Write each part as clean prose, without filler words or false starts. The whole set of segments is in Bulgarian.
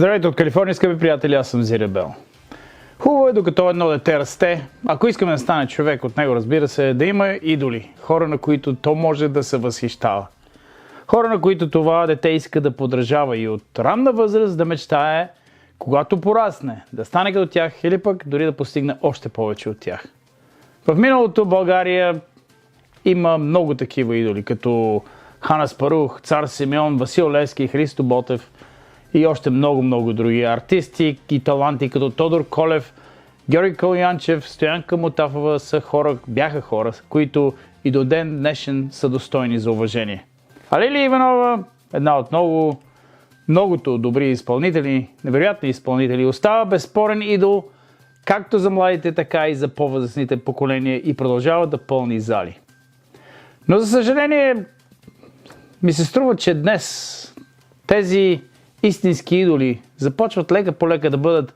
Здравейте от Калифорния, скъпи приятели, аз съм Зиребел. Хубаво е, докато едно дете расте, ако искаме да стане човек от него, разбира се, да има идоли, хора, на които то може да се възхищава. Хора, на които това дете иска да подражава и от ранна възраст да мечтае, когато порасне, да стане като тях или пък дори да постигне още повече от тях. В миналото България има много такива идоли, като Хан Аспарух, Цар Симеон, Васил Левски, Христо Ботев и още много други артисти и таланти, като Тодор Колев, Георги Калуянчев, Стоянка Мутафова бяха хора, които и до ден днешен са достойни за уважение. А Лилия Иванова, една от многото добри изпълнители, невероятни изпълнители, остава безспорен идол както за младите, така и за по-възрастните поколения и продължава да пълни зали. Но за съжаление ми се струва, че днес тези истински идоли започват лека по лека да бъдат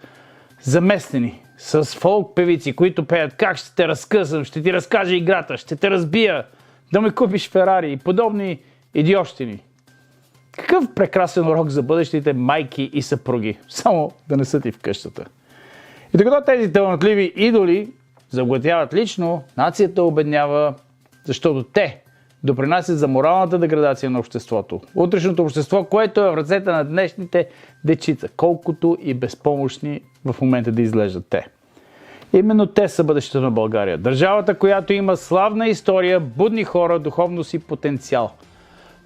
заместени с фолк певици, които пеят как ще те разкъсам, ще ти разкажа играта, ще те разбия, да ме купиш Ферари и подобни идиощини. Какъв прекрасен урок за бъдещите майки и съпруги, само да не са ти в къщата. И докато тези талантливи идоли заглътяват лично, нацията обеднява, защото те допринасят за моралната деградация на обществото. Утрешното общество, което е в ръцете на днешните дечица, колкото и безпомощни в момента да изглеждат те. Именно те са бъдещето на България. Държавата, която има славна история, будни хора, духовност и потенциал,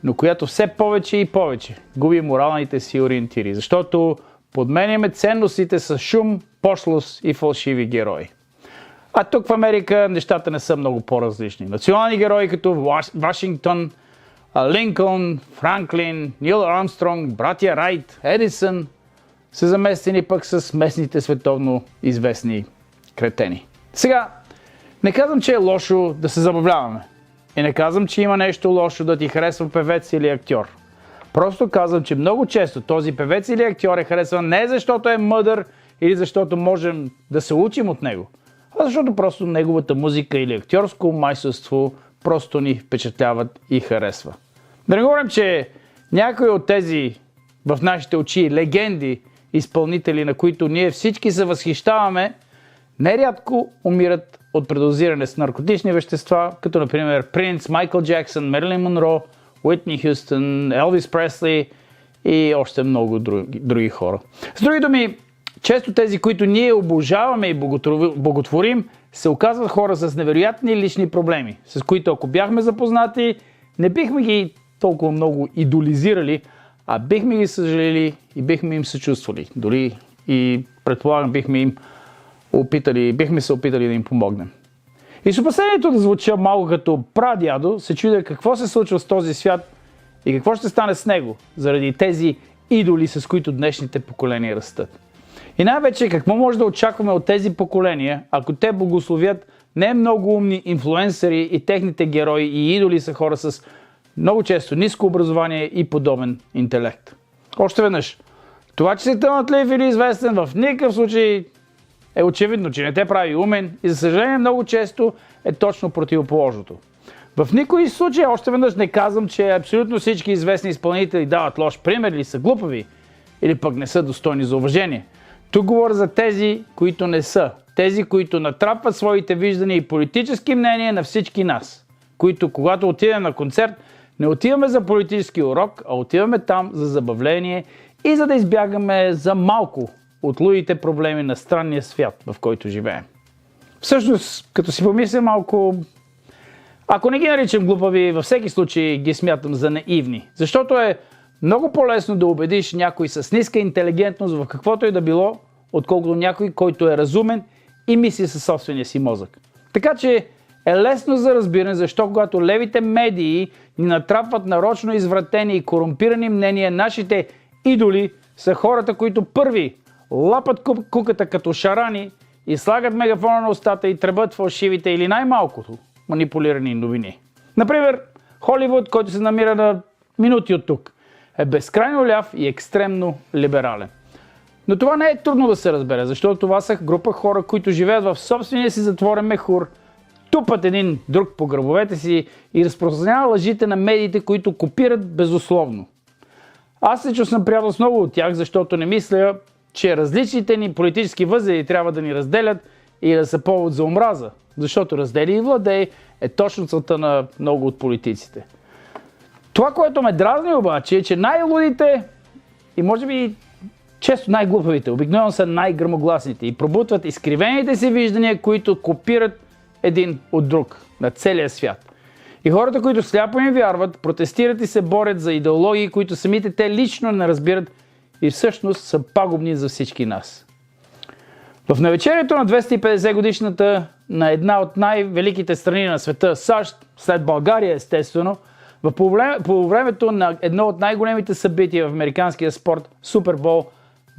но която все повече и повече губи моралните си ориентири, защото подменяме ценностите с шум, пошлост и фалшиви герои. А тук в Америка нещата не са много по-различни. Национални герои като Вашингтон, Линкълн, Франклин, Нил Армстронг, братя Райт, Едисън са заместени пък с местните световно известни кретени. Сега, не казвам, че е лошо да се забавляваме. И не казвам, че има нещо лошо да ти харесва певец или актьор. Просто казвам, че много често този певец или актьор е харесван не защото е мъдър или защото можем да се учим от него, а защото просто неговата музика или актьорско майсторство просто ни впечатляват и харесва. Да не говорим, че някои от тези в нашите очи легенди, изпълнители, на които ние всички се възхищаваме, нерядко умират от предозиране с наркотични вещества, като например Принц, Майкъл Джексън, Мерилин Монро, Уитни Хюстън, Елвис Пресли и още много други хора. С други думи, често тези, които ние обожаваме и боготворим, се оказват хора с невероятни лични проблеми, с които ако бяхме запознати, не бихме ги толкова много идолизирали, а бихме ги съжалили и бихме им съчувствали. Дори и предполагам бихме се опитали да им помогнем. И с опасението да звуча малко като прадядо, се чудя какво се случва с този свят и какво ще стане с него, заради тези идоли, с които днешните поколения растат. И най-вече какво може да очакваме от тези поколения, ако те благословят не много умни инфлуенсъри и техните герои и идоли са хора с много често ниско образование и подобен интелект. Още веднъж, това, че си талантлив или известен, в никакъв случай е очевидно, че не те прави умен и за съжаление много често е точно противоположното. В никой случай, още веднъж не казвам, че абсолютно всички известни изпълнители дават лош пример или са глупави, или пък не са достойни за уважение. Тук говоря за тези, които не са. Тези, които натрапват своите виждания и политически мнения на всички нас. Които, когато отидем на концерт, не отиваме за политически урок, а отиваме там за забавление и за да избягаме за малко от лудите проблеми на странния свят, в който живеем. Всъщност, като си помисля малко, ако не ги наричам глупави, във всеки случай ги смятам за наивни. Защото е много по-лесно да убедиш някой с ниска интелигентност в каквото и да било, отколкото някой, който е разумен и мисли със собствения си мозък. Така че е лесно за разбиране защо когато левите медии ни натрапват нарочно извратени и корумпирани мнения, нашите идоли са хората, които първи лапат куката като шарани и слагат мегафона на устата и тръбат фалшивите или най-малкото манипулирани новини. Например, Холивуд, който се намира на минути от тук, е безкрайно ляв и екстремно либерален. Но това не е трудно да се разбере, защото това са група хора, които живеят в собствения си затворен мехур, тупат един друг по гробовете си и разпространяват лъжите на медиите, които копират безусловно. Аз лично съм приятел с много от тях, защото не мисля, че различните ни политически възгледи трябва да ни разделят и да са повод за омраза. Защото раздели и владей е точно целта на много от политиците. Това, което ме дразни обаче е, че най-лудите и може би често най-глупавите, обикновено са най-гръмогласните и пробутват изкривените си виждания, които копират един от друг на целия свят. И хората, които сляпо им вярват, протестират и се борят за идеологии, които самите те лично не разбират и всъщност са пагубни за всички нас. В навечерието на 250 годишната на една от най-великите страни на света, САЩ, след България естествено, по времето на едно от най-големите събития в американския спорт, Супер Бол,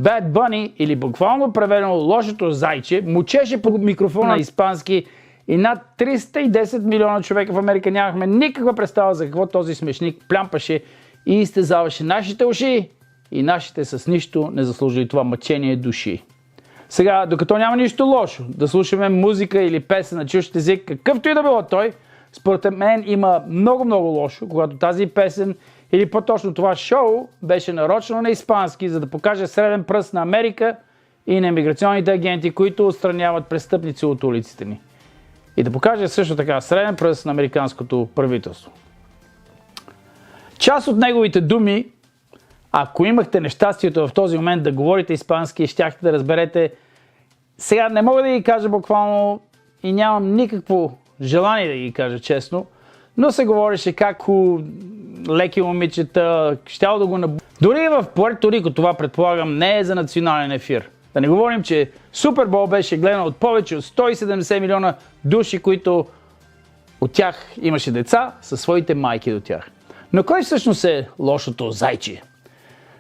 Bad Bunny, или буквално преведено лошото зайче, мучеше по микрофона на испански и над 310 милиона човека в Америка нямахме никаква представа за какво този смешник плямпаше и изтезаваше нашите уши и нашите с нищо не заслужили това мъчение души. Сега, докато няма нищо лошо да слушаме музика или песен на чужд език, какъвто и да било той, според мен има много лошо, когато тази песен или по-точно това шоу беше нарочно на испански, за да покаже среден пръст на Америка и на имиграционните агенти, които отстраняват престъпници от улиците ни. И да покаже също така среден пръст на американското правителство. Част от неговите думи, ако имахте нещастието в този момент да говорите испански, щяхте да разберете. Сега не мога да ги кажа буквално и нямам никакво желание да ги кажа честно, но се говореше как леки момичета, щяло да го Дори в Пуерто Рико, това предполагам не е за национален ефир. Да не говорим, че Супер Бол беше гледан от повече от 170 милиона души, които от тях имаше деца със своите майки до тях. Но кой всъщност е лошото зайче?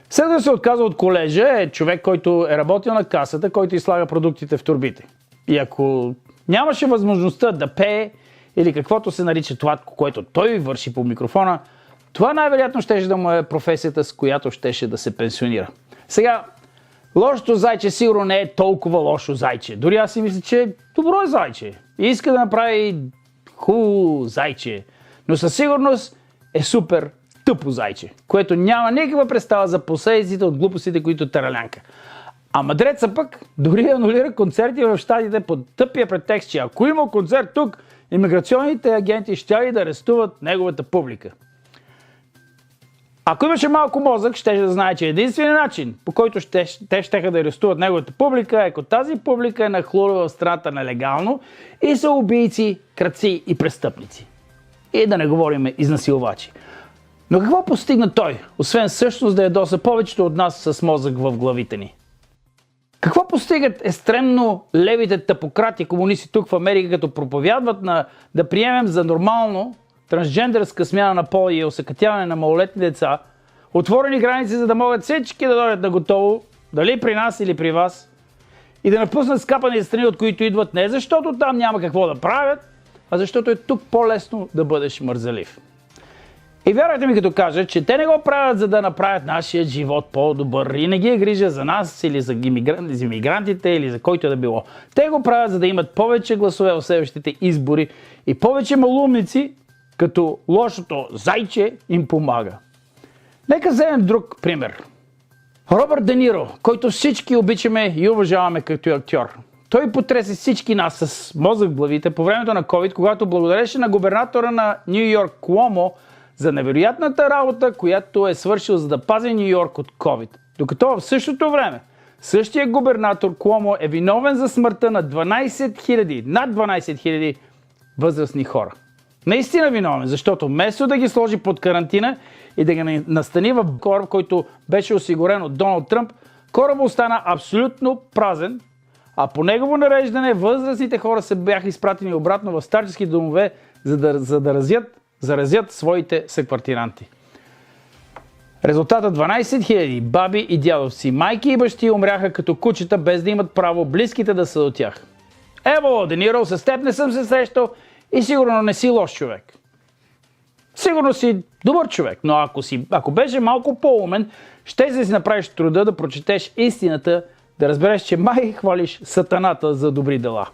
След да се отказа от колежа е човек, който е работил на касата, който изслага продуктите в турбите. И ако нямаше възможността да пее или каквото се нарича това, което той върши по микрофона, това най-вероятно щеше да му е професията, с която щеше да се пенсионира. Сега, лошото зайче сигурно не е толкова лошо зайче. Дори аз си мисля, че добро е зайче. И иска да направи хубаво зайче. Но със сигурност е супер тъпо зайче, което няма никаква представа за последиците от глупостите, които таралянка. А мъдреца пък дори анулира концерти в щатите под тъпия претекст, че ако има концерт тук, имиграционните агенти щяли да арестуват неговата публика. Ако имаше малко мозък, ще да знае, че единственият начин, по който те щеха да арестуват неговата публика, е ако тази публика е нахлула в страната нелегално и са убийци, крадци и престъпници. И да не говорим изнасилвачи. Но какво постигна той, освен всъщност да ядоса повечето от нас с мозък в главите ни? Какво постигат екстремно левите тъпократи комунисти тук в Америка, като проповядват да приемем за нормално трансджендерска смяна на пола и осакатяване на малолетни деца, отворени граници, за да могат всички да дойдат на готово, дали при нас или при вас, и да напуснат скапани страни, от които идват не защото там няма какво да правят, а защото е тук по-лесно да бъдеш мързелив. И вярвайте ми като кажа, че те не го правят за да направят нашия живот по-добър и не ги е грижа за нас или за имигрантите или за който да било. Те го правят за да имат повече гласове в следващите избори и повече малумници, като лошото зайче им помага. Нека вземем друг пример. Робърт Де Ниро, който всички обичаме и уважаваме като актьор. Той потресе всички нас с мозък в главите по времето на COVID, когато благодареше на губернатора на Ню Йорк Куомо за невероятната работа, която е свършил, за да пази Ню Йорк от COVID. Докато в същото време същия губернатор Куомо е виновен за смъртта на над 12 000 възрастни хора. Наистина виновен, защото вместо да ги сложи под карантина и да ги настани в кораб, който беше осигурен от Доналд Тръмп, корабът остана абсолютно празен, а по негово нареждане възрастните хора се бяха изпратени обратно в старчески домове, за да заразят своите съквартиранти. Резултатът 12 000 баби и дядовци, майки и бащи умряха като кучета, без да имат право близките да са от тях. Ево, Де Ниро, с теб не съм се срещал и сигурно не си лош човек. Сигурно си добър човек, но ако беше малко по-умен, ще си направиш труда да прочетеш истината, да разбереш, че май хвалиш сатаната за добри дела.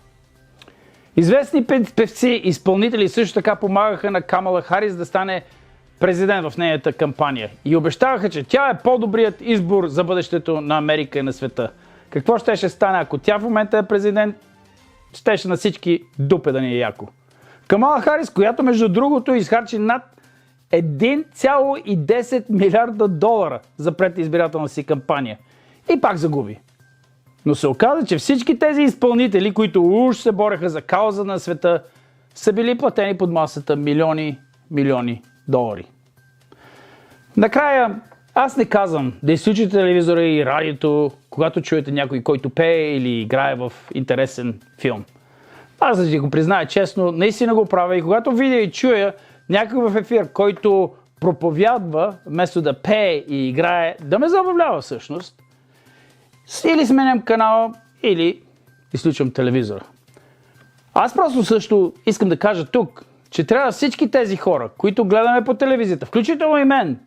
Известни певци и изпълнители също така помагаха на Камала Харис да стане президент в нейната кампания и обещаваха, че тя е по-добрият избор за бъдещето на Америка и на света. Какво ще стане, ако тя в момента е президент? Щеше на всички дупе да ни е яко. Камала Харис, която между другото изхарчи над 1,10 милиарда долара за предизбирателна си кампания. И пак загуби. Но се оказа, че всички тези изпълнители, които уж се бореха за кауза на света, са били платени под масата милиони долари. Накрая, аз не казвам да изключите телевизора и радиото, когато чуете някой, който пее или играе в интересен филм. Аз да ти го призная честно, наистина го правя и когато видя и чуя някой в ефир, който проповядва, вместо да пее и играе, да ме забавлява всъщност, или сменям канала, или изключвам телевизора. Аз просто също искам да кажа тук, че трябва всички тези хора, които гледаме по телевизията, включително и мен,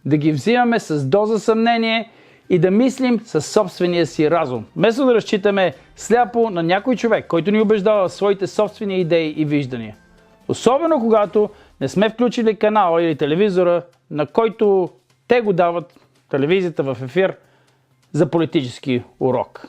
да ги взимаме с доза съмнение и да мислим със собствения си разум. Вместо да разчитаме сляпо на някой човек, който ни убеждава в своите собствени идеи и виждания. Особено когато не сме включили канала или телевизора, на който те го дават, телевизията в ефир, за политически урок.